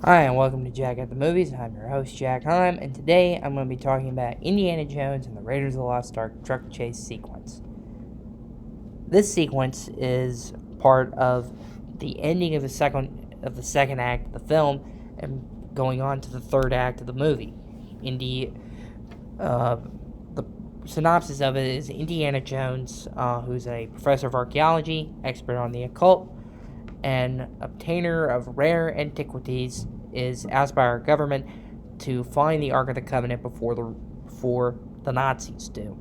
Hi, and welcome to Jack at the Movies. I'm your host, Jack Heim, and today I'm going to be talking about Indiana Jones and the Raiders of the Lost Ark truck chase sequence. This sequence is part of the ending of the second act of the film and going on to the third act of the movie. The synopsis of it is Indiana Jones, who's a professor of archaeology, expert on the occult, and obtainer of rare antiquities, is asked by our government to find the Ark of the Covenant before the Nazis do.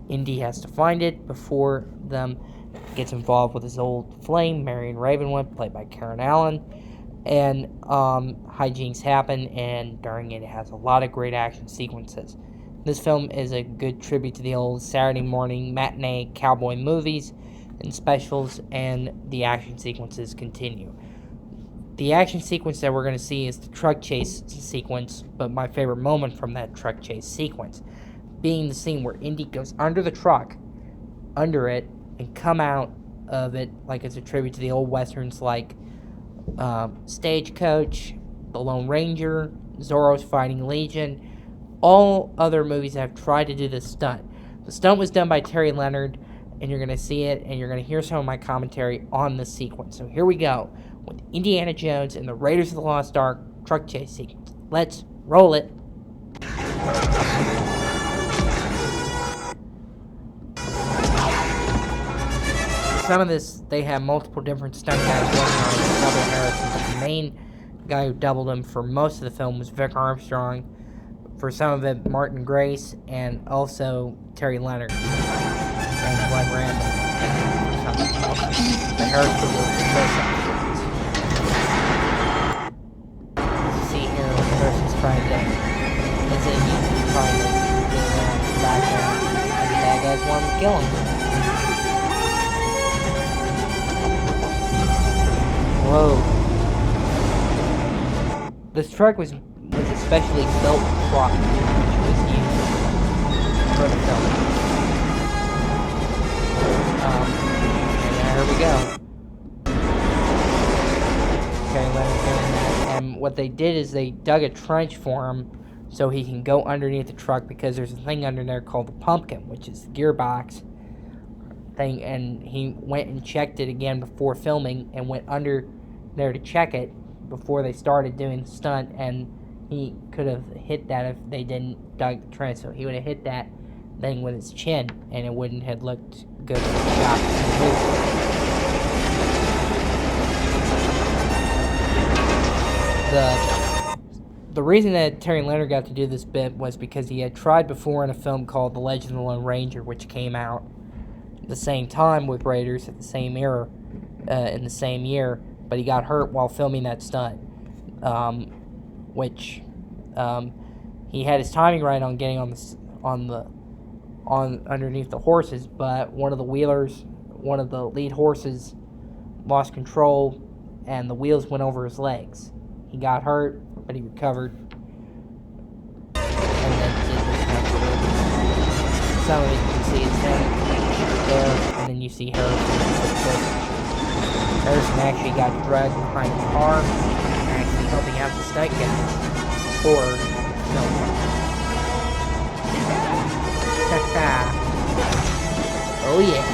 Indy has to find it before them. Gets involved with his old flame, Marion Ravenwood, played by Karen Allen, and hijinks happen, and during it has a lot of great action sequences. This film is a good tribute to the old Saturday morning matinee cowboy movies and specials, and the action sequences continue. The action sequence that we're going to see is the truck chase sequence, but my favorite moment from that truck chase sequence being the scene where Indy goes under the truck, under it, and come out of it like it's a tribute to the old westerns like Stagecoach, The Lone Ranger, Zorro's Fighting Legion, all other movies that have tried to do this stunt. The stunt was done by Terry Leonard, and you're going to see it, and you're going to hear some of my commentary on this sequence. So here we go with Indiana Jones and the Raiders of the Lost Ark truck chase sequence. Let's roll it. Some of this, they have multiple different stunt guys working on it, double Harrison, but the main guy who doubled him for most of the film was Vic Armstrong. For some of it, Martin Grace, and also Terry Leonard and Glenn Randall. The Harrison was the first episodes. You see here, Harrison's trying to, he's trying to get around the background, and the bad guys want to kill him. Whoa. This truck was a specially built truck, which was used for the film. And here we go. Terry Leonard doing that. And what they did is they dug a trench for him so he can go underneath the truck, because there's a thing under there called the pumpkin, which is the gearbox thing, and he went and checked it again before filming and went under there to check it before they started doing the stunt, and he could have hit that if they didn't dug the trench. So he would have hit that thing with his chin, and it wouldn't have looked good for the shot. The reason that Terry Leonard got to do this bit was because he had tried before in a film called The Legend of the Lone Ranger, which came out the same time with Raiders at the same era, in the same year, but he got hurt while filming that stunt, he had his timing right on getting on underneath the horses, but one of the lead horses lost control, and the wheels went over his legs. He got hurt, but he recovered, and then did this stunt. Some of it you can see his head there, and then you see Harrison. Harrison actually got dragged behind the car, actually helping out the stunt guys for filming. Oh yeah.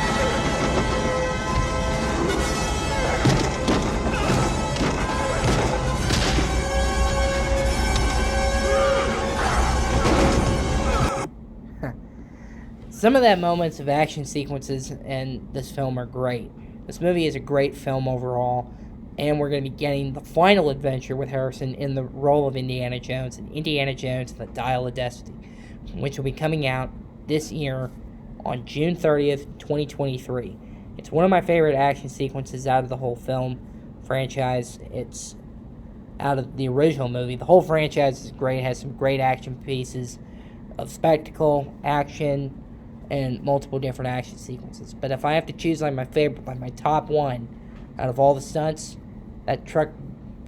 Some of that moments of action sequences in this film are great. This movie is a great film overall, and we're going to be getting the final adventure with Harrison in the role of Indiana Jones and Indiana Jones and the Dial of Destiny, which will be coming out this year on June 30th, 2023. It's one of my favorite action sequences out of the whole film franchise. It's out of the original movie. The whole franchise is great. It has some great action pieces of spectacle, action, and multiple different action sequences. But if I have to choose like my favorite, like my top one out of all the stunts, that truck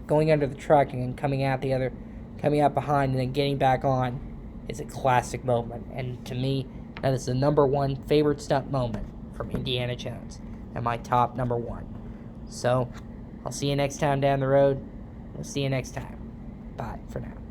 going under the truck and then coming out behind and then getting back on is a classic moment. And to me, that is the number one favorite stunt moment from Indiana Jones and my top number one. So I'll see you next time down the road. We'll see you next time. Bye for now.